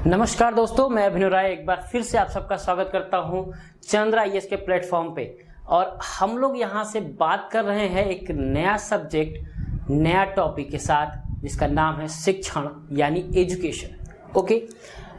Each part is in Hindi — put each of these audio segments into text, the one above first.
नमस्कार दोस्तों, मैं अभिनव राय एक बार फिर से आप सबका स्वागत करता हूं चंद्रा आईएएस के प्लेटफॉर्म पे। और हम लोग यहां से बात कर रहे हैं एक नया सब्जेक्ट, नया टॉपिक के साथ, जिसका नाम है शिक्षण यानी एजुकेशन। ओके,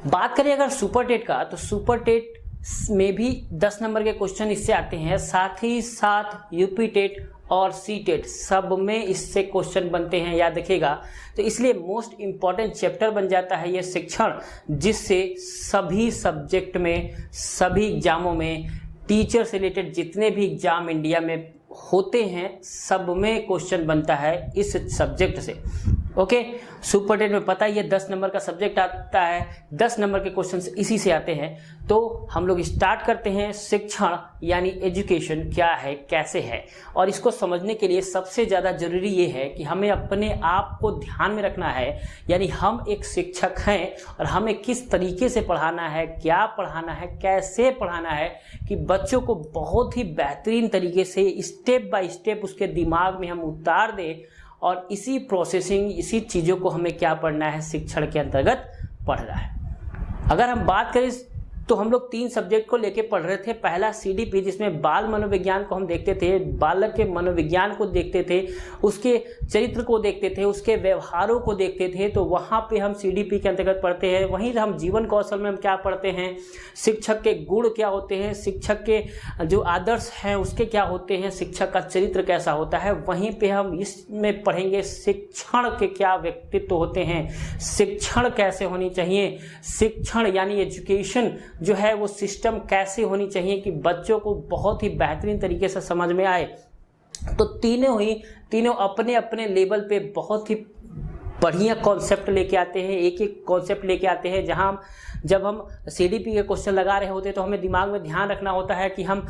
बात करें अगर सुपर टेट का, तो सुपर टेट में भी 10 नंबर के क्वेश्चन इससे आते हैं, साथ ही साथ यूपी टेट और सी टेट सब में इससे क्वेश्चन बनते हैं, याद रखिएगा। तो इसलिए मोस्ट इंपॉर्टेंट चैप्टर बन जाता है ये शिक्षण, जिससे सभी सब्जेक्ट में, सभी एग्जामों में, टीचर से रिलेटेड जितने भी एग्जाम इंडिया में होते हैं सब में क्वेश्चन बनता है इस सब्जेक्ट से। ओके, सुपर टेट में पता ही है 10 नंबर का सब्जेक्ट आता है, 10 नंबर के क्वेश्चन इसी से आते हैं। तो हम लोग स्टार्ट करते हैं शिक्षण यानी एजुकेशन क्या है, कैसे है। और इसको समझने के लिए सबसे ज़्यादा जरूरी ये है कि हमें अपने आप को ध्यान में रखना है, यानी हम एक शिक्षक हैं और हमें किस तरीके से पढ़ाना है, क्या पढ़ाना है, कैसे पढ़ाना है कि बच्चों को बहुत ही बेहतरीन तरीके से स्टेप बाय स्टेप उसके दिमाग में हम उतार दें। और इसी प्रोसेसिंग, इसी चीज़ों को हमें क्या पढ़ना है, शिक्षण के अंतर्गत पढ़ना है। अगर हम बात करें तो हम लोग 3 सब्जेक्ट को लेके पढ़ रहे थे। पहला सीडीपी, जिसमें बाल मनोविज्ञान को हम देखते थे, बालक के मनोविज्ञान को देखते थे, उसके चरित्र को देखते थे, उसके व्यवहारों को देखते थे। तो वहाँ पे हम सीडीपी के अंतर्गत पढ़ते हैं। वहीं हम जीवन कौशल में हम क्या पढ़ते हैं, शिक्षक के गुण क्या होते हैं, शिक्षक के जो आदर्श हैं उसके क्या होते हैं, शिक्षक का चरित्र कैसा होता है। वहीं पर हम इसमें पढ़ेंगे शिक्षण के क्या व्यक्तित्व होते हैं, शिक्षण कैसे होनी चाहिए, शिक्षण यानी एजुकेशन जो है वो सिस्टम कैसे होनी चाहिए कि बच्चों को बहुत ही बेहतरीन तरीके से समझ में आए। तो तीनों अपने अपने लेवल पे बहुत ही बढ़िया कॉन्सेप्ट लेके आते हैं, एक एक कॉन्सेप्ट लेके आते हैं। जब हम सीडीपी के क्वेश्चन लगा रहे होते हैं तो हमें दिमाग में ध्यान रखना होता है कि हम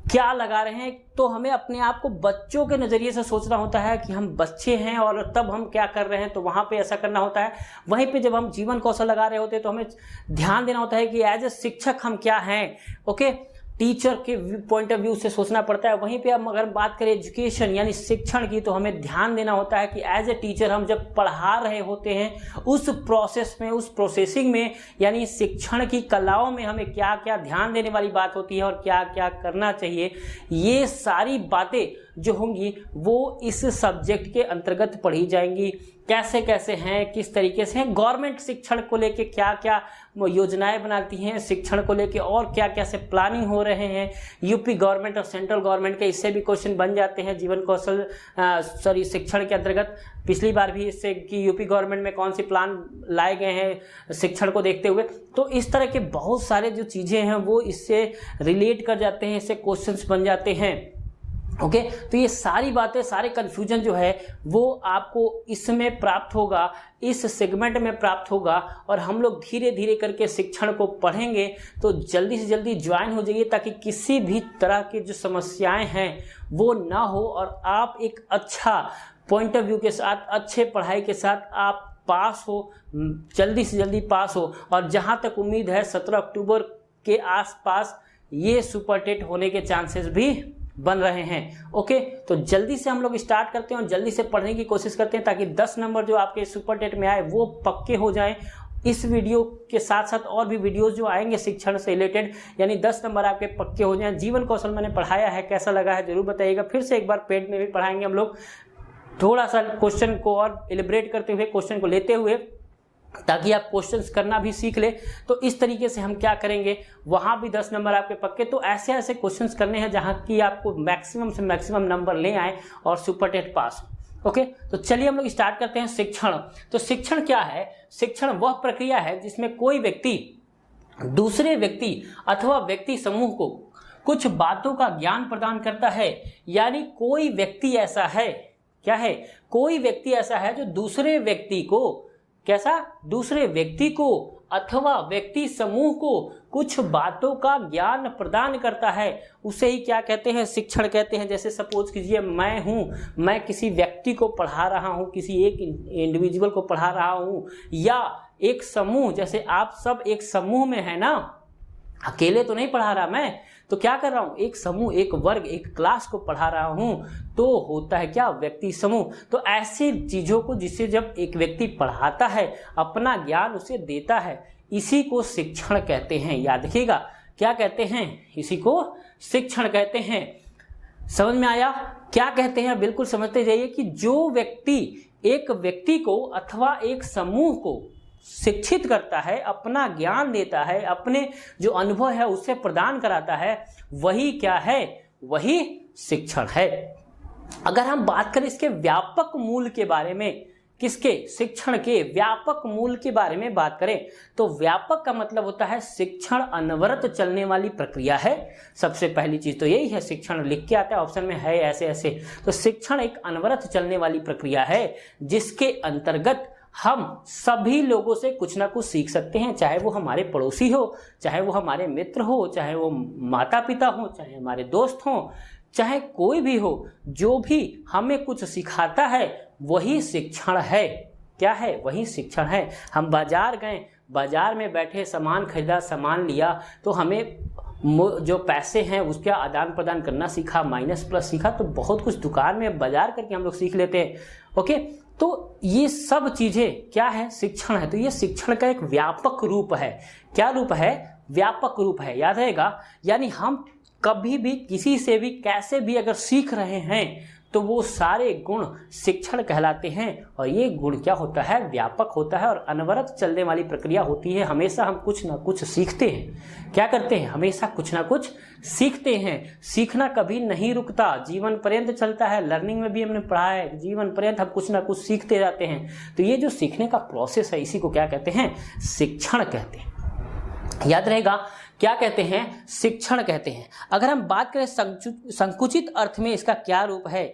क्या लगा रहे हैं। तो हमें अपने आप को बच्चों के नज़रिए से सोचना होता है कि हम बच्चे हैं और तब हम क्या कर रहे हैं, तो वहाँ पे ऐसा करना होता है। वहीं पे जब हम जीवन कौशल लगा रहे होते हैं तो हमें ध्यान देना होता है कि एज ए शिक्षक हम क्या हैं। ओके, टीचर के पॉइंट ऑफ व्यू से सोचना पड़ता है। वहीं पे हम अगर बात करें एजुकेशन यानी शिक्षण की, तो हमें ध्यान देना होता है कि एज ए टीचर हम जब पढ़ा रहे होते हैं उस प्रोसेस में, उस प्रोसेसिंग में, यानी शिक्षण की कलाओं में हमें क्या क्या ध्यान देने वाली बात होती है और क्या क्या करना चाहिए। ये सारी बातें जो होंगी वो इस सब्जेक्ट के अंतर्गत पढ़ी जाएंगी। कैसे कैसे हैं, किस तरीके से हैं, गवर्नमेंट शिक्षण को लेके क्या क्या योजनाएं बनाती हैं शिक्षण को लेके, और क्या क्या से प्लानिंग हो रहे हैं। यूपी गवर्नमेंट और सेंट्रल गवर्नमेंट के इससे भी क्वेश्चन बन जाते हैं जीवन कौशल शिक्षण के अंतर्गत। पिछली बार भी इससे कि यूपी गवर्नमेंट में कौन सी प्लान लाए गए हैं शिक्षण को देखते हुए। तो इस तरह के बहुत सारे जो चीज़ें हैं वो इससे रिलेट कर जाते हैं, इससे क्वेश्चंस बन जाते हैं। ओके, तो ये सारी बातें, सारे कन्फ्यूजन जो है वो आपको इसमें प्राप्त होगा, इस सेगमेंट में प्राप्त होगा। और हम लोग धीरे धीरे करके शिक्षण को पढ़ेंगे। तो जल्दी से जल्दी ज्वाइन हो जाइए ताकि किसी भी तरह की जो समस्याएं हैं वो ना हो और आप एक अच्छा पॉइंट ऑफ व्यू के साथ, अच्छे पढ़ाई के साथ आप पास हो, जल्दी से जल्दी पास हो। और जहाँ तक उम्मीद है 17 अक्टूबर के आसपास ये सुपर टेट होने के चांसेस भी बन रहे हैं। ओके, तो जल्दी से हम लोग स्टार्ट करते हैं और जल्दी से पढ़ने की कोशिश करते हैं ताकि 10 नंबर जो आपके सुपर टेट में आए वो पक्के हो जाएं। इस वीडियो के साथ साथ और भी वीडियोस जो आएंगे शिक्षण से रिलेटेड, यानी 10 नंबर आपके पक्के हो जाएं। जीवन कौशल मैंने पढ़ाया है, कैसा लगा है जरूर बताइएगा। फिर से एक बार पेड में भी पढ़ाएंगे हम लोग, थोड़ा सा क्वेश्चन को और एलिब्रेट करते हुए, क्वेश्चन को लेते हुए, ताकि आप क्वेश्चंस करना भी सीख ले। तो इस तरीके से हम क्या करेंगे, वहाँ भी 10 नंबर आपके पक्के। तो ऐसे ऐसे क्वेश्चंस करने हैं जहाँ की आपको मैक्सिमम से मैक्सिमम नंबर ले आए और सुपर टेट पास। ओके, तो चलिए हम लोग स्टार्ट करते हैं शिक्षण। तो शिक्षण क्या है? शिक्षण वह प्रक्रिया है जिसमें कोई व्यक्ति दूसरे व्यक्ति अथवा व्यक्ति समूह को कुछ बातों का ज्ञान प्रदान करता है। यानी कोई व्यक्ति ऐसा है, क्या है, कोई व्यक्ति ऐसा है जो दूसरे व्यक्ति को, कैसा, दूसरे व्यक्ति को अथवा व्यक्ति समूह को कुछ बातों का ज्ञान प्रदान करता है। उसे ही क्या कहते हैं, शिक्षण कहते हैं। जैसे सपोज कीजिए मैं किसी व्यक्ति को पढ़ा रहा हूँ, किसी एक इंडिविजुअल को पढ़ा रहा हूँ, या एक समूह, जैसे आप सब एक समूह में है ना, अकेले तो नहीं पढ़ा रहा मैं, तो क्या कर रहा हूँ, एक समूह, एक वर्ग, एक क्लास को पढ़ा रहा हूँ, तो होता है क्या, व्यक्ति समूह। तो ऐसी चीज़ों को जिसे जब एक व्यक्ति पढ़ाता है, अपना ज्ञान उसे देता है, इसी को शिक्षण कहते हैं। याद रखिएगा, क्या कहते हैं? इसी को शिक्षण कहते हैं। समझ में आया? क्या कहते हैं बिल्कुल समझते जाइए कि जो व्यक्ति एक व्यक्ति को अथवा एक समूह को शिक्षित करता है, अपना ज्ञान देता है, अपने जो अनुभव है उसे प्रदान कराता है, वही क्या है? वही शिक्षण है। अगर हम बात करें इसके व्यापक मूल के बारे में, किसके? शिक्षण के व्यापक मूल के बारे में बात करें तो व्यापक का मतलब होता है शिक्षण अनवरत चलने वाली प्रक्रिया है। सबसे पहली चीज तो यही है, शिक्षण लिख के आता है ऑप्शन में है ऐसे ऐसे। तो शिक्षण एक अनवरत चलने वाली प्रक्रिया है जिसके अंतर्गत हम सभी लोगों से कुछ ना कुछ सीख सकते हैं, चाहे वो हमारे पड़ोसी हो, चाहे वो हमारे मित्र हो, चाहे वो माता पिता हो, चाहे हमारे दोस्त हो, चाहे कोई भी हो, जो भी हमें कुछ सिखाता है वही शिक्षण है। क्या है? वही शिक्षण है। हम बाजार गए, बाजार में बैठे सामान खरीदा, सामान लिया, तो हमें जो पैसे हैं उसका आदान प्रदान करना सीखा, माइनस प्लस सीखा, तो बहुत कुछ दुकान में बाजार करके हम लोग सीख लेते हैं। ओके, तो ये सब चीजें क्या है? शिक्षण है। तो ये शिक्षण का एक व्यापक रूप है। क्या रूप है? व्यापक रूप है। याद रहेगा, यानी हम कभी भी किसी से भी कैसे भी अगर सीख रहे हैं तो वो सारे गुण शिक्षण कहलाते हैं। और ये गुण क्या होता है? व्यापक होता है और अनवरत चलने वाली प्रक्रिया होती है। हमेशा हम कुछ ना कुछ सीखते हैं। क्या करते हैं? हमेशा कुछ ना कुछ सीखते हैं। सीखना कभी नहीं रुकता, जीवन पर्यंत चलता है। लर्निंग में भी हमने पढ़ा है, जीवन पर्यंत हम कुछ ना कुछ सीखते रहते हैं। तो ये जो सीखने का प्रोसेस है, इसी को क्या कहते हैं? शिक्षण कहते हैं। याद रहेगा, क्या कहते हैं? शिक्षण कहते हैं। अगर हम बात करें संकुचित अर्थ में इसका क्या रूप है,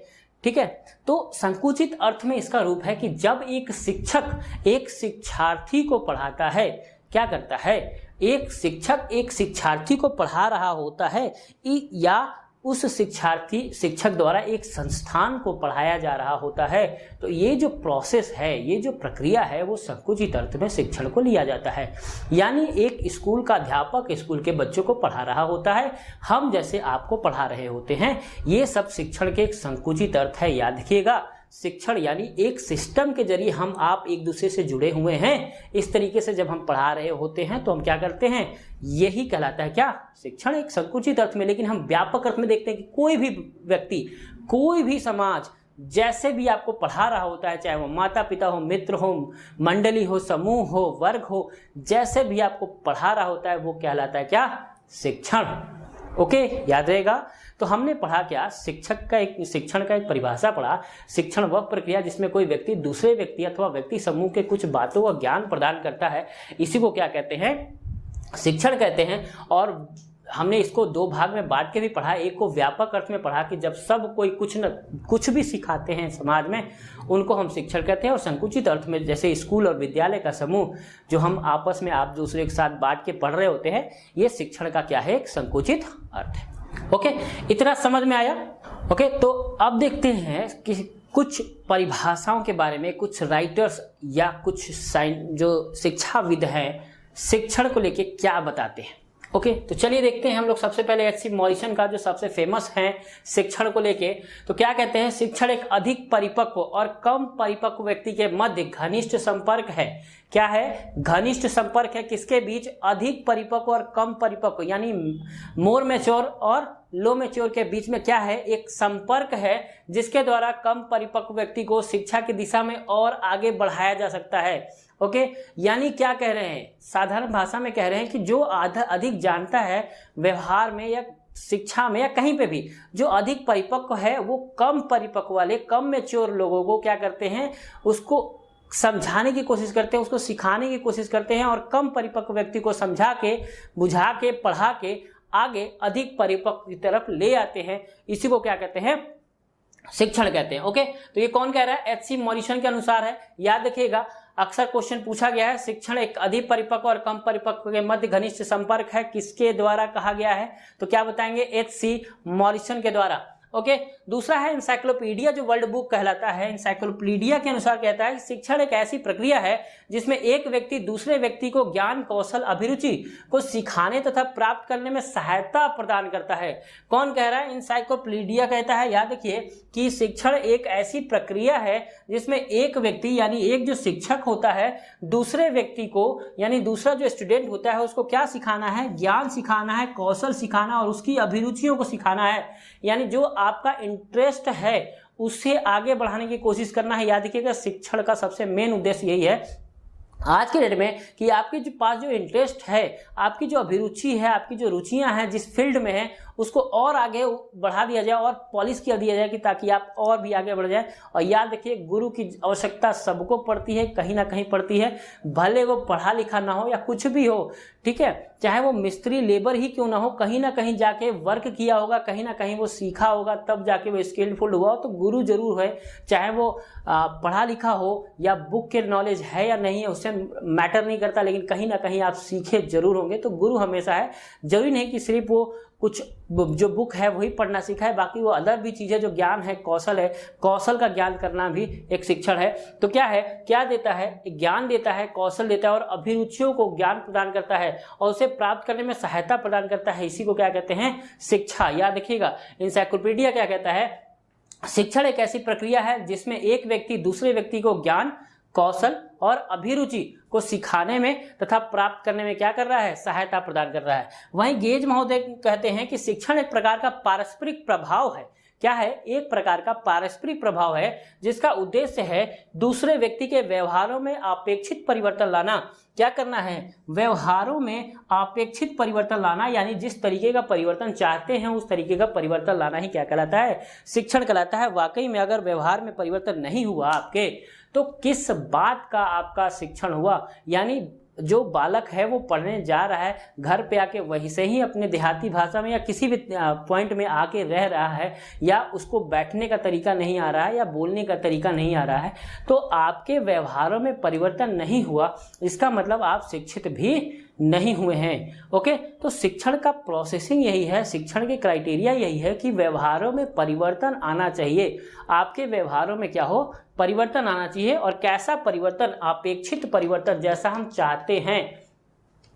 ठीक है, तो संकुचित अर्थ में इसका रूप है कि जब एक शिक्षक एक शिक्षार्थी को पढ़ाता है, क्या करता है? एक शिक्षक एक शिक्षार्थी को पढ़ा रहा होता है या उस शिक्षक द्वारा एक संस्थान को पढ़ाया जा रहा होता है, तो ये जो प्रोसेस है, ये जो प्रक्रिया है, वो संकुचित अर्थ में शिक्षण को लिया जाता है। यानी एक स्कूल का अध्यापक स्कूल के बच्चों को पढ़ा रहा होता है, हम जैसे आपको पढ़ा रहे होते हैं, ये सब शिक्षण के एक संकुचित अर्थ है। याद रखिएगा, शिक्षण यानी एक सिस्टम के जरिए हम आप एक दूसरे से जुड़े हुए हैं। इस तरीके से जब हम पढ़ा रहे होते हैं तो हम क्या करते हैं? यही कहलाता है क्या? शिक्षण। एक संकुचित अर्थ में। लेकिन हम व्यापक अर्थ में देखते हैं कि कोई भी व्यक्ति, कोई भी समाज जैसे भी आपको पढ़ा रहा होता है, चाहे वो माता पिता हो, मित्र हो, मंडली हो, समूह हो, वर्ग हो, जैसे भी आपको पढ़ा रहा होता है वो कहलाता है क्या? शिक्षण। ओके, याद रहेगा। तो हमने पढ़ा क्या? शिक्षण का एक परिभाषा पढ़ा। शिक्षण वह प्रक्रिया जिसमें कोई व्यक्ति दूसरे व्यक्ति अथवा व्यक्ति समूह के कुछ बातों का ज्ञान प्रदान करता है, इसी को क्या कहते हैं? शिक्षण कहते हैं। और हमने इसको दो भाग में बांट के भी पढ़ा। एक को व्यापक अर्थ में पढ़ा कि जब सब कोई कुछ भी सिखाते हैं समाज में, उनको हम शिक्षण कहते हैं। और संकुचित अर्थ में जैसे स्कूल और विद्यालय का समूह जो हम आपस में आप दूसरे के साथ बांट के पढ़ रहे होते हैं, ये शिक्षण का क्या है? एक संकुचित अर्थ है। ओके, इतना समझ में आया? ओके, तो अब देखते हैं कि कुछ परिभाषाओं के बारे में कुछ राइटर्स या कुछ जो शिक्षाविद हैं शिक्षण को लेके क्या बताते हैं। ओके, तो चलिए देखते हैं हम लोग। सबसे पहले एच सी मॉरिसन का जो सबसे फेमस है शिक्षण को लेके, तो क्या कहते हैं? शिक्षण एक अधिक परिपक्व और कम परिपक्व व्यक्ति के मध्य घनिष्ठ संपर्क है। क्या है? घनिष्ठ संपर्क है। किसके बीच? अधिक परिपक्व और कम परिपक्व, यानी मोर मैच्योर और लो मैच्योर के बीच में क्या है? एक संपर्क है जिसके द्वारा कम परिपक्व व्यक्ति को शिक्षा की दिशा में और आगे बढ़ाया जा सकता है। ओके, यानी क्या कह रहे हैं? साधारण भाषा में कह रहे हैं कि जो अधिक जानता है व्यवहार में या शिक्षा में या कहीं पे भी, जो अधिक परिपक्व है, वो कम परिपक्व वाले, कम मैच्योर लोगों को क्या करते हैं? उसको समझाने की कोशिश करते हैं, उसको सिखाने की कोशिश करते हैं और कम परिपक्व व्यक्ति को समझा के, बुझा के, पढ़ा के आगे अधिक परिपक्व की तरफ ले आते हैं। इसी को क्या कहते हैं? शिक्षण कहते हैं। ओके, तो ये कौन कह रहा है? एच सी मॉरिसन के अनुसार है। याद रखिएगा, अक्सर क्वेश्चन पूछा गया है, शिक्षण एक अधिक परिपक्व और कम परिपक्व के मध्य घनिष्ठ संपर्क है, किसके द्वारा कहा गया है? तो क्या बताएंगे? एच सी मॉरिसन के द्वारा। ओके, दूसरा है इंसाइक्लोपीडिया, जो वर्ल्ड बुक कहलाता है। इंसाइक्लोपीडिया के अनुसार कहता है कि शिक्षण एक ऐसी प्रक्रिया है जिसमें एक व्यक्ति दूसरे व्यक्ति को ज्ञान, कौशल, अभिरुचि को सिखाने तथा प्राप्त करने में सहायता प्रदान करता है। कौन कह रहा है? इंसाइक्लोपीडिया कहता है। याद रखिए कि शिक्षण एक ऐसी प्रक्रिया है जिसमें एक व्यक्ति यानी एक जो शिक्षक होता है दूसरे व्यक्ति को यानी दूसरा जो स्टूडेंट होता है उसको क्या सिखाना है? ज्ञान सिखाना है, कौशल सिखाना और उसकी अभिरुचियों को सिखाना है। यानी जो आपका इंटरेस्ट है उसे आगे बढ़ाने की कोशिश करना है। याद रखिएगा शिक्षण का सबसे मेन उद्देश्य यही है आज के डेट में कि आपके जो पास जो इंटरेस्ट है, आपकी जो अभिरुचि है, आपकी जो रुचियां हैं जिस फील्ड में है उसको और आगे बढ़ा दिया जाए और पॉलिश कर दिया जाए कि ताकि आप और भी आगे बढ़ जाए। और याद रखिए गुरु की आवश्यकता सबको पड़ती है, कहीं ना कहीं पड़ती है, भले वो पढ़ा लिखा ना हो या कुछ भी हो, ठीक है, चाहे वो मिस्त्री लेबर ही क्यों ना हो, कहीं ना कहीं जाके वर्क किया होगा, कहीं ना कहीं वो सीखा होगा, तब जाके वो स्किलफुल हुआ हो, तो गुरु जरूर है। चाहे वो पढ़ा लिखा हो या बुक के नॉलेज है या नहीं है उससे मैटर नहीं करता, लेकिन कहीं ना कहीं आप सीखे जरूर होंगे। तो गुरु हमेशा है, जरूरी नहीं कि सिर्फ वो कुछ जो बुक है वही पढ़ना सीखा है, बाकी वो अदर भी चीजें जो ज्ञान है, कौशल है, कौशल का ज्ञान करना भी एक शिक्षण है। तो क्या है, क्या देता है? ज्ञान देता है, कौशल देता है और अभिरुचियों को ज्ञान प्रदान करता है और उसे प्राप्त करने में सहायता प्रदान करता है। इसी को क्या कहते हैं? शिक्षा। याद रखिएगा इंसाइक्लोपीडिया क्या कहता है? शिक्षण एक ऐसी प्रक्रिया है जिसमें एक व्यक्ति दूसरे व्यक्ति को ज्ञान, कौशल और अभिरुचि को सिखाने में तथा प्राप्त करने में क्या कर रहा है? सहायता प्रदान कर रहा है। वहीं गेज महोदय कहते हैं कि शिक्षण एक प्रकार का पारस्परिक प्रभाव है। क्या है? एक प्रकार का पारस्परिक प्रभाव है जिसका उद्देश्य है दूसरे व्यक्ति के व्यवहारों में अपेक्षित परिवर्तन लाना। क्या करना है? व्यवहारों में अपेक्षित परिवर्तन लाना, यानी जिस तरीके का परिवर्तन चाहते हैं उस तरीके का परिवर्तन लाना ही क्या कहलाता है? शिक्षण कहलाता है। वाकई में अगर व्यवहार में परिवर्तन नहीं हुआ आपके, तो किस बात का आपका शिक्षण हुआ? यानी जो बालक है वो पढ़ने जा रहा है, घर पे आके वहीं से ही अपने देहाती भाषा में या किसी भी पॉइंट में आके रह रहा है, या उसको बैठने का तरीका नहीं आ रहा है या बोलने का तरीका नहीं आ रहा है, तो आपके व्यवहारों में परिवर्तन नहीं हुआ, इसका मतलब आप शिक्षित भी नहीं हुए हैं। ओके, तो शिक्षण का प्रोसेसिंग यही है, शिक्षण के क्राइटेरिया यही है कि व्यवहारों में परिवर्तन आना चाहिए। आपके व्यवहारों में क्या हो? परिवर्तन आना चाहिए। और कैसा परिवर्तन? अपेक्षित परिवर्तन, जैसा हम चाहते हैं।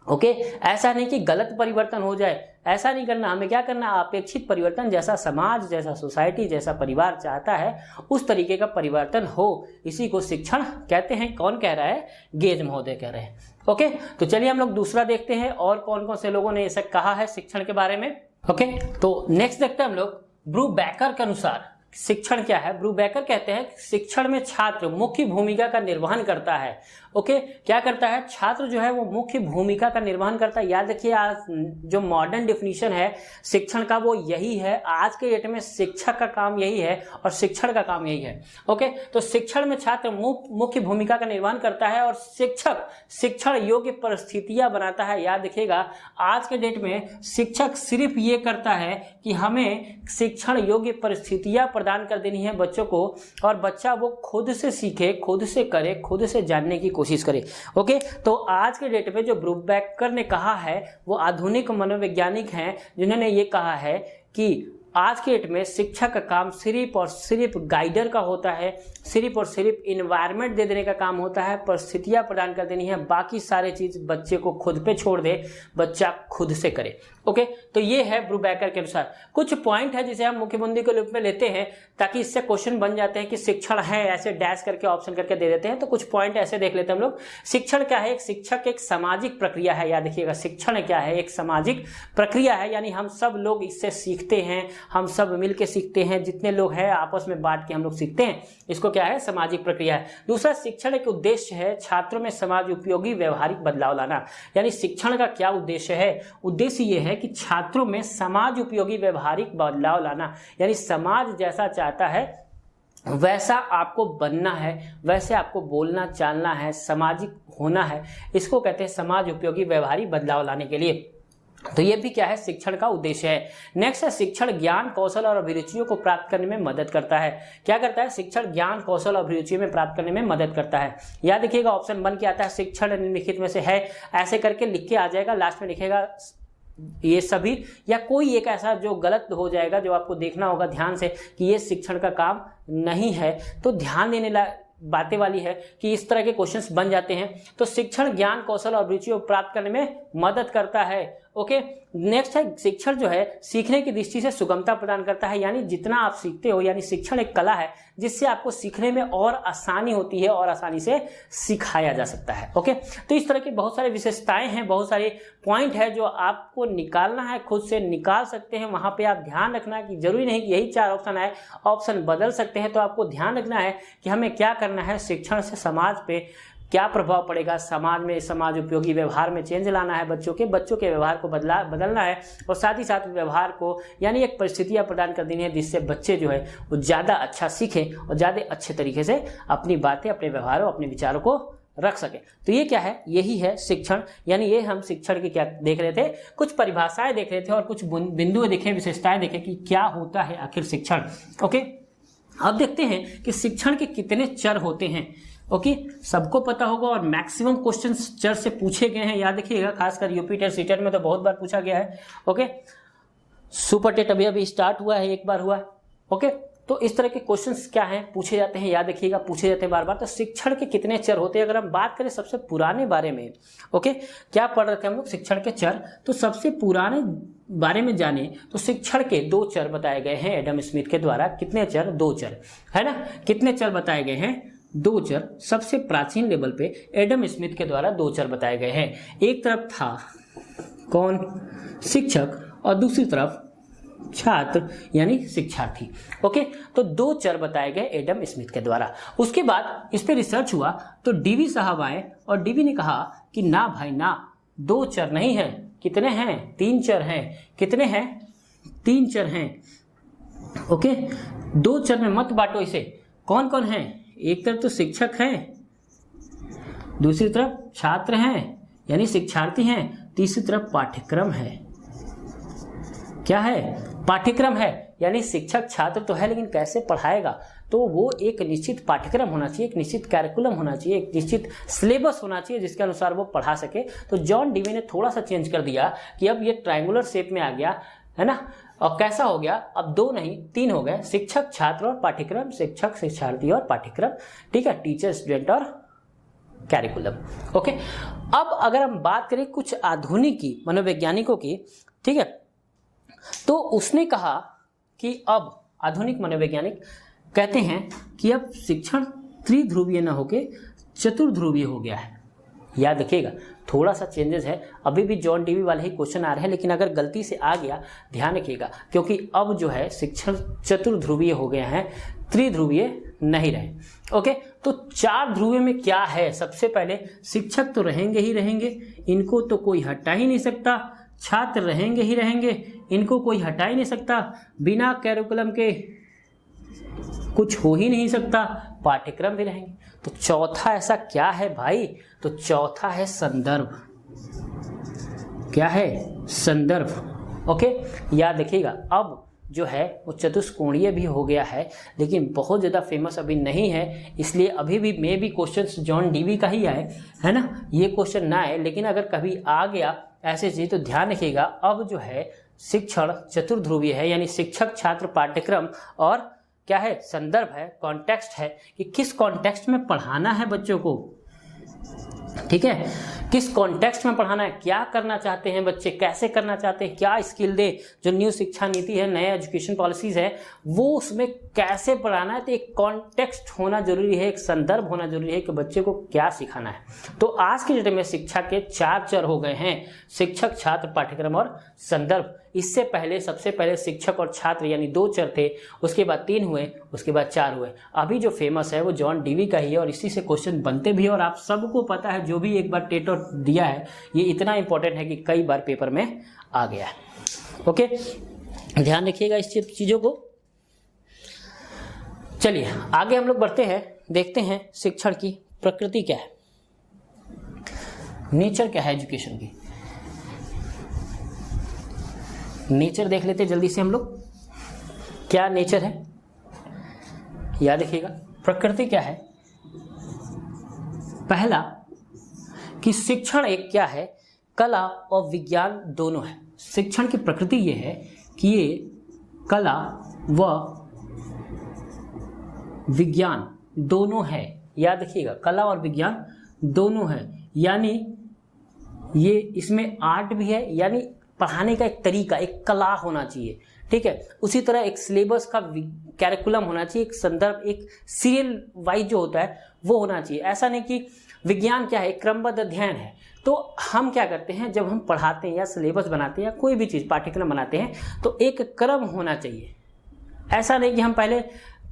ओके, ऐसा नहीं कि गलत परिवर्तन हो जाए, ऐसा नहीं करना। हमें क्या करना? अपेक्षित परिवर्तन, जैसा समाज, जैसा सोसाइटी, जैसा परिवार चाहता है उस तरीके का परिवर्तन हो, इसी को शिक्षण कहते हैं। कौन कह रहा है? गेज महोदय कह रहे हैं। ओके, तो चलिए हम लोग दूसरा देखते हैं और कौन कौन से लोगों ने ऐसा कहा है शिक्षण के बारे में। ओके, तो नेक्स्ट देखते हैं हम लोग ब्रूबैकर के अनुसार शिक्षण क्या है। ब्रूबैकर कहते हैं शिक्षण में छात्र मुख्य भूमिका का निर्वहन करता है। ओके, क्या करता है? छात्र जो है वो मुख्य भूमिका का निर्वहन करता है। याद रखिए आज जो मॉडर्न डेफिनेशन है शिक्षण का वो यही है। आज के डेट में शिक्षक का काम यही है और शिक्षण का काम यही है। ओके, तो शिक्षण में छात्र मुख्य भूमिका का निर्वहन करता है और शिक्षक शिक्षण योग्य परिस्थितियां बनाता है। याद रखिएगा आज के डेट में शिक्षक सिर्फ ये करता है कि हमें शिक्षण योग्य परिस्थितियां प्रदान कर देनी है बच्चों को, और बच्चा वो खुद से सीखे, खुद से करे, खुद से जानने की कोशिश करे। ओके, तो आज के डेट में जो ब्रूबैकर ने कहा है वो आधुनिक मनोवैज्ञानिक हैं, जिन्होंने ये कहा है कि आज के डेट में शिक्षक का काम सिर्फ और सिर्फ गाइडर का होता है, सिर्फ और सिर्फ इन्वायरमेंट दे देने का काम होता है, परिस्थितियां प्रदान कर देनी है, बाकी सारे चीज बच्चे को खुद पे छोड़ दे, बच्चा खुद से करे। ओके, तो ये है ब्रूबैकर के अनुसार। कुछ पॉइंट है जिसे हम मुख्य बिंदु के रूप में लेते हैं ताकि इससे क्वेश्चन बन जाते हैं कि शिक्षण है, ऐसे डैश करके ऑप्शन करके दे देते हैं। तो कुछ पॉइंट ऐसे देख लेते हैं हम लोग। शिक्षण क्या है? एक शिक्षक एक सामाजिक प्रक्रिया है। याद रखिएगा शिक्षण क्या है? एक सामाजिक प्रक्रिया है, यानी हम सब लोग इससे सीखते हैं, हम सब मिलकर सीखते हैं, जितने लोग हैं आपस में बांट के हम लोग सीखते हैं। इसको क्या है? सामाजिक प्रक्रिया है। दूसरा, शिक्षण एक उद्देश्य है छात्रों में समाज उपयोगी व्यवहारिक बदलाव लाना। यानी शिक्षण का क्या उद्देश्य है? उद्देश्य ये है कि छात्रों में समाज उपयोगी व्यवहारिक बदलाव लाना, यानी समाज जैसा चाहता है वैसा आपको बनना है, वैसे आपको बोलना चालना है, सामाजिक होना है। इसको कहते हैं समाज उपयोगी व्यवहारिक बदलाव लाने के लिए। तो ये भी क्या है? शिक्षण का उद्देश्य है। नेक्स्ट है शिक्षण ज्ञान, कौशल और अभिरुचियों को प्राप्त करने में मदद करता है। क्या करता है? शिक्षण ज्ञान, कौशल और अभिरुचियों में प्राप्त करने में मदद करता है। याद रखिएगा ऑप्शन बन के आता है शिक्षण निम्नलिखित में से है, ऐसे करके लिख के आ जाएगा, लास्ट में लिखेगा ये सभी, या कोई एक ऐसा जो गलत हो जाएगा जो आपको देखना होगा ध्यान से कि ये शिक्षण का काम नहीं है। तो ध्यान देने बातें वाली है कि इस तरह के क्वेश्चंस बन जाते हैं। तो शिक्षण ज्ञान, कौशल और रुचियों को प्राप्त करने में मदद करता है। ओके, नेक्स्ट है शिक्षण जो है सीखने की दृष्टि से सुगमता प्रदान करता है, यानी जितना आप सीखते हो, यानी शिक्षण एक कला है जिससे आपको सीखने में और आसानी होती है और आसानी से सिखाया जा सकता है। ओके, तो इस तरह की बहुत सारी विशेषताएं हैं, बहुत सारे पॉइंट है जो आपको निकालना है, खुद से निकाल सकते हैं। वहां पे आप ध्यान रखना है कि जरूरी नहीं कि यही 4 ऑप्शन आए, ऑप्शन बदल सकते हैं। तो आपको ध्यान रखना है कि हमें क्या करना है, शिक्षण से समाज पे क्या प्रभाव पड़ेगा, समाज में समाज उपयोगी व्यवहार में चेंज लाना है, बच्चों के व्यवहार को बदलना है, और साथ ही साथ व्यवहार को यानी एक परिस्थितियां प्रदान कर देनी है जिससे बच्चे जो है वो ज़्यादा अच्छा सीखें और ज़्यादा अच्छे तरीके से अपनी बातें, अपने व्यवहारों, अपने विचारों को रख सके। तो ये क्या है, यही है शिक्षण। यानी ये हम शिक्षण की क्या देख रहे थे, कुछ परिभाषाएं देख रहे थे और कुछ बिंदु देखे, विशेषताएं देखे कि क्या होता है आखिर शिक्षण। ओके, अब देखते हैं कि शिक्षण के कितने चर होते हैं। ओके, सबको पता होगा और मैक्सिमम क्वेश्चंस चर से पूछे गए हैं, याद रखिएगा, खासकर यूपी टेट सीटेट में तो बहुत बार पूछा गया है। ओके, सुपर टेट अभी स्टार्ट हुआ है, एक बार हुआ है। ओके, तो इस तरह के क्वेश्चंस क्या हैं, पूछे जाते हैं, याद रखिएगा, पूछे जाते हैं बार बार। तो शिक्षण के कितने चर होते हैं, अगर हम बात करें सबसे पुराने बारे में, ओके, क्या पढ़ रहे थे हम लोग, शिक्षण के चर। तो सबसे पुराने बारे में जाने तो शिक्षण के 2 चर बताए गए हैं एडम स्मिथ के द्वारा। कितने चर, 2 चर, है ना। कितने चर बताए गए हैं, 2 चर। सबसे प्राचीन लेवल पे एडम स्मिथ के द्वारा 2 चर बताए गए हैं। एक तरफ था कौन, शिक्षक, और दूसरी तरफ छात्र यानी शिक्षार्थी। ओके, तो 2 चर बताए गए एडम स्मिथ के द्वारा। उसके बाद इस पे रिसर्च हुआ तो डीवी साहब आए और डीवी ने कहा कि ना भाई ना, 2 चर नहीं है, कितने हैं, 3 चर हैं। कितने हैं, 3 चर हैं। ओके, 2 चर में मत बांटो इसे। कौन कौन है, एक तरफ तो शिक्षक हैं, दूसरी तरफ छात्र हैं यानी शिक्षार्थी हैं, तीसरी तरफ पाठ्यक्रम है। क्या है, पाठ्यक्रम है, यानी शिक्षक छात्र तो है लेकिन कैसे पढ़ाएगा, तो वो एक निश्चित पाठ्यक्रम होना चाहिए, एक निश्चित कैरिकुलम होना चाहिए, एक निश्चित सिलेबस होना चाहिए जिसके अनुसार वो पढ़ा सके। तो जॉन डीवी ने थोड़ा सा चेंज कर दिया कि अब ये ट्रायंगुलर शेप में आ गया, है ना। और कैसा हो गया, अब 2 नहीं 3 हो गए, शिक्षक, छात्र और पाठ्यक्रम, शिक्षक, शिक्षार्थी और पाठ्यक्रम, ठीक है, टीचर, स्टूडेंट और कैरिकुलम। ओके, अब अगर हम बात करें कुछ आधुनिक मनोवैज्ञानिकों की, ठीक है, तो उसने कहा कि अब आधुनिक मनोवैज्ञानिक कहते हैं कि अब शिक्षण त्रिध्रुवीय न होके चतुर्ध्रुवीय हो गया है। याद रखिएगा, थोड़ा सा चेंजेस है, अभी भी जॉन डीवी वाले ही क्वेश्चन आ रहे हैं, लेकिन अगर गलती से आ गया ध्यान रखिएगा, क्योंकि अब जो है शिक्षण चतुर्ध्रुवीय हो गए हैं, त्रिध्रुवीय नहीं रहे। ओके, तो 4 ध्रुवीय में क्या है, सबसे पहले शिक्षक तो रहेंगे ही रहेंगे, इनको तो कोई हटा ही नहीं सकता, छात्र रहेंगे ही रहेंगे, इनको कोई हटा ही नहीं सकता, बिना कैरिकुलम के कुछ हो ही नहीं सकता, पाठ्यक्रम भी रहेंगे। तो चौथा ऐसा क्या है भाई, तो चौथा है संदर्भ। क्या है, संदर्भ। ओके, याद रखिएगा, अब जो है वो चतुष्कोणीय भी हो गया है, लेकिन बहुत ज़्यादा फेमस अभी नहीं है, इसलिए अभी भी मे भी क्वेश्चन जॉन डीवी का ही आए, है ना, ये क्वेश्चन ना आए। लेकिन अगर कभी आ गया ऐसे चीज तो ध्यान रखिएगा, अब जो है शिक्षण चतुर्ध्रुवीय है, यानी शिक्षक, छात्र, पाठ्यक्रम और क्या है, संदर्भ है, कॉन्टेक्स्ट है कि किस कॉन्टेक्स्ट में पढ़ाना है बच्चों को। ठीक है, किस कॉन्टेक्स्ट में पढ़ाना है, क्या करना चाहते हैं बच्चे, कैसे करना चाहते हैं, क्या स्किल दे, जो न्यू शिक्षा नीति है, नए एजुकेशन पॉलिसीज है, वो उसमें कैसे पढ़ाना है। तो एक कॉन्टेक्स्ट होना जरूरी है, एक संदर्भ होना जरूरी है कि बच्चे को क्या सिखाना है। तो आज के डेट में शिक्षा के 4 चर हो गए हैं, शिक्षक, छात्र, पाठ्यक्रम और संदर्भ। इससे पहले सबसे पहले शिक्षक और छात्र यानी 2 चर थे, उसके बाद 3 हुए, उसके बाद 4 हुए। अभी जो फेमस है वो जॉन डीवी का ही है और इसी से क्वेश्चन बनते भी है। और आप सबको पता है, जो भी एक बार टेट दिया है, ये इतना इंपॉर्टेंट है कि कई बार पेपर में आ गया है। ओके, ध्यान रखिएगा इस चीजों को। चलिए आगे हम लोग बढ़ते हैं, देखते हैं शिक्षण की प्रकृति क्या है, नेचर क्या है एजुकेशन की। नेचर देख लेते जल्दी से हम लोग, क्या नेचर है, याद रखिएगा। प्रकृति क्या है, पहला कि शिक्षण एक क्या है, कला और विज्ञान दोनों है। शिक्षण की प्रकृति ये है कि ये कला व विज्ञान दोनों है। याद रखिएगा, कला और विज्ञान दोनों है, यानी ये इसमें आर्ट भी है, यानी पढ़ाने का एक तरीका, एक कला होना चाहिए। ठीक है, उसी तरह एक सिलेबस का कैरिकुलम होना चाहिए, एक संदर्भ, एक सीरियल वाइज जो होता है वो होना चाहिए। ऐसा नहीं कि विज्ञान क्या है, एक क्रमबद्ध अध्ययन है। तो हम क्या करते हैं, जब हम पढ़ाते हैं या सिलेबस बनाते हैं या कोई भी चीज़ पाठ्यक्रम बनाते हैं, तो एक क्रम होना चाहिए। ऐसा नहीं कि हम पहले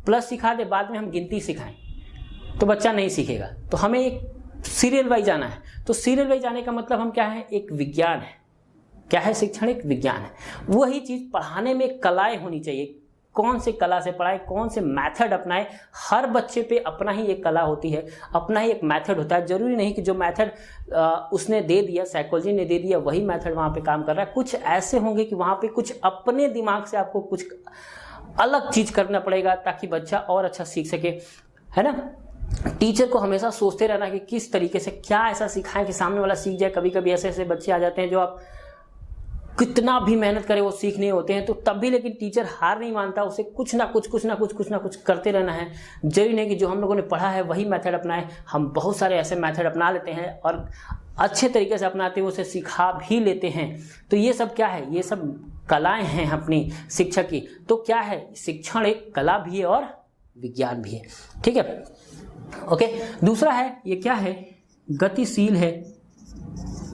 प्लस सिखा दे, बाद में हम गिनती सिखाएं, तो बच्चा नहीं सीखेगा। तो हमें एक सीरियल वाइज जाना है। तो सीरियल वाइज जाने का मतलब हम क्या है, एक विज्ञान है। क्या है, शिक्षण एक विज्ञान है। वही चीज़ पढ़ाने में कलाएं होनी चाहिए। कौन से कला से पढ़ाएं, कौन से मेथड अपनाएं, हर बच्चे पे अपना ही एक कला होती है, अपना ही एक मेथड होता है। जरूरी नहीं कि जो मेथड उसने दे दिया, साइकोलॉजी ने दे दिया, वही मेथड वहाँ पे काम कर रहा है। कुछ ऐसे होंगे कि वहाँ पे कुछ अपने दिमाग से आपको कुछ अलग चीज़ करना पड़ेगा ताकि बच्चा और अच्छा सीख सके, है ना। टीचर को हमेशा सोचते रहना कि किस तरीके से क्या ऐसा सिखाएं कि सामने वाला सीख जाए। कभी कभी ऐसे ऐसे बच्चे आ जाते हैं जो आप कितना भी मेहनत करे वो सीख नहीं होते हैं, तो तब भी लेकिन टीचर हार नहीं मानता, उसे कुछ ना कुछ करते रहना है। जरूरी नहीं कि जो हम लोगों ने पढ़ा है वही मेथड अपनाएं। हम बहुत सारे ऐसे मेथड अपना लेते हैं और अच्छे तरीके से अपनाते हुए उसे सिखा भी लेते हैं। तो ये सब क्या है, ये सब कलाएं हैं अपनी शिक्षक की। तो क्या है, शिक्षण एक कला भी है और विज्ञान भी है। ठीक है, ओके। दूसरा है, ये क्या है, गतिशील है।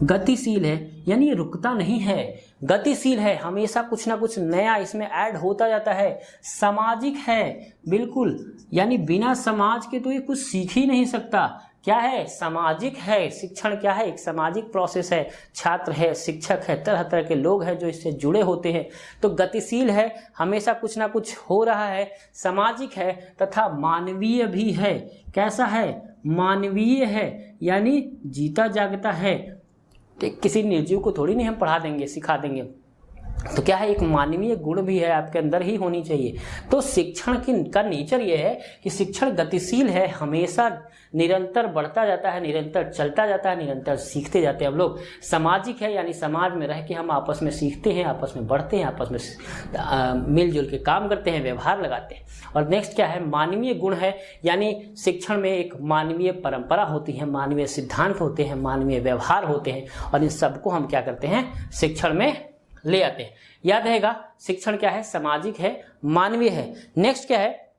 गतिशील है यानी ये रुकता नहीं है, गतिशील है, हमेशा कुछ ना कुछ नया इसमें ऐड होता जाता है। सामाजिक है, बिल्कुल, यानी बिना समाज के तो ये कुछ सीख ही नहीं सकता। क्या है, सामाजिक है। शिक्षण क्या है, एक सामाजिक प्रोसेस है। छात्र है, शिक्षक है, तरह तरह के लोग हैं जो इससे जुड़े होते हैं। तो गतिशील है, हमेशा कुछ ना कुछ हो रहा है, सामाजिक है तथा मानवीय भी है। कैसा है, मानवीय है, यानी जीता जागता है। किसी निर्जीव को थोड़ी नहीं हम पढ़ा देंगे, सिखा देंगे। तो क्या है, एक मानवीय गुण भी है, आपके अंदर ही होनी चाहिए। तो शिक्षण का नेचर ये है कि शिक्षण गतिशील है, हमेशा निरंतर बढ़ता जाता है, निरंतर चलता जाता है, निरंतर सीखते जाते हैं हम लोग। सामाजिक है, यानी समाज में रह के हम आपस में सीखते हैं, आपस में बढ़ते हैं, आपस में मिलजुल के काम करते हैं, व्यवहार लगाते हैं। और नेक्स्ट क्या है, मानवीय गुण है, यानी शिक्षण में एक मानवीय परंपरा होती है, मानवीय सिद्धांत होते हैं, मानवीय व्यवहार होते हैं, और इन सबको हम क्या करते हैं, शिक्षण में ले आते हैं। याद रहेगा, शिक्षण क्या है, सामाजिक है, मानवीय है। नेक्स्ट क्या है,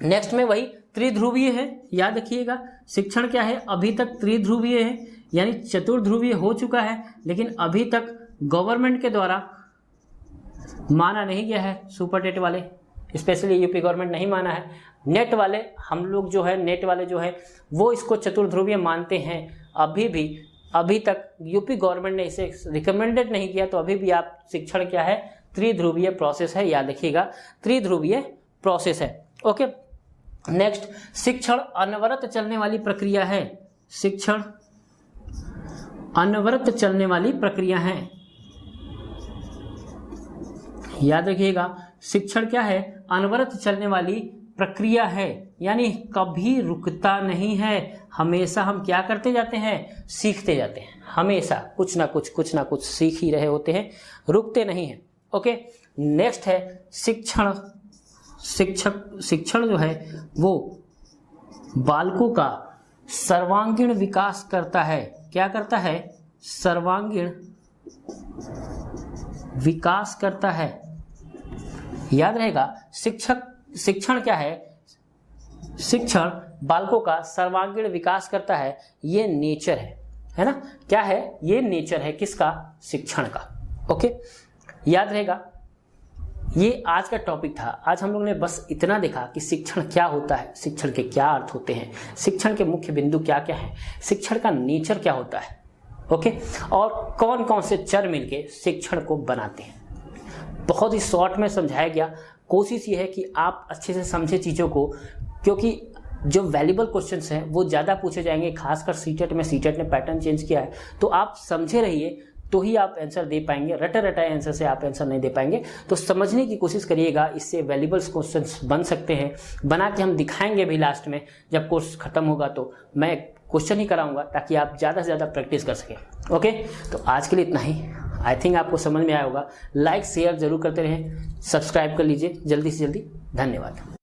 नेक्स्ट में वही त्रिध्रुवीय है। याद रखिएगा, शिक्षण क्या है, अभी तक त्रिध्रुवीय है, यानी चतुर्ध्रुवीय हो चुका है, लेकिन अभी तक गवर्नमेंट के द्वारा माना नहीं गया है। सुपर टेट वाले, स्पेशली यूपी गवर्नमेंट नहीं माना है। नेट वाले, हम लोग जो है, नेट वाले जो है वो इसको चतुर्ध्रुवीय मानते हैं। अभी तक यूपी गवर्नमेंट ने इसे रिकमेंडेड नहीं किया, तो अभी भी आप शिक्षण क्या है, त्रिध्रुवीय प्रोसेस है। याद रखिएगा, त्रिध्रुवीय प्रोसेस है। ओके, नेक्स्ट, शिक्षण अनवरत चलने वाली प्रक्रिया है। शिक्षण अनवरत चलने वाली प्रक्रिया है। याद रखिएगा, शिक्षण क्या है, अनवरत चलने वाली प्रक्रिया है, यानी कभी रुकता नहीं है। हमेशा हम क्या करते जाते हैं, सीखते जाते हैं। हमेशा कुछ ना कुछ सीख ही रहे होते हैं, रुकते नहीं हैं। ओके, नेक्स्ट है शिक्षण जो है वो बालकों का सर्वांगीण विकास करता है। क्या करता है, सर्वांगीण विकास करता है। याद रहेगा, शिक्षण क्या है, शिक्षण बालकों का सर्वांगीण विकास करता है। ये नेचर है ना। क्या है, ये नेचर है किसका, शिक्षण का। ओके, याद रहेगा, ये आज का टॉपिक था। आज हम लोग ने बस इतना देखा कि शिक्षण क्या होता है, शिक्षण के क्या अर्थ होते हैं, शिक्षण के मुख्य बिंदु क्या क्या हैं, शिक्षण का नेचर क्या होता है। ओके, और कौन कौन से चर मिलके शिक्षण को बनाते हैं। बहुत ही शॉर्ट में समझाया गया। कोशिश ये है कि आप अच्छे से समझे चीज़ों को, क्योंकि जो वैल्यूबल क्वेश्चंस हैं वो ज़्यादा पूछे जाएंगे, खासकर सीटेट में। सीटेट ने पैटर्न चेंज किया है, तो आप समझे रहिए तो ही आप आंसर दे पाएंगे। रटाए आंसर से आप आंसर नहीं दे पाएंगे, तो समझने की कोशिश करिएगा। इससे वैल्यूबल क्वेश्चंस बन सकते हैं, बना के हम दिखाएंगे भी लास्ट में। जब कोर्स खत्म होगा तो मैं क्वेश्चन ही कराऊंगा ताकि आप ज़्यादा से ज़्यादा प्रैक्टिस कर सकें। ओके, तो आज के लिए इतना ही। आई थिंक आपको समझ में आया होगा। लाइक शेयर जरूर करते रहें, सब्सक्राइब कर लीजिए जल्दी से जल्दी। धन्यवाद।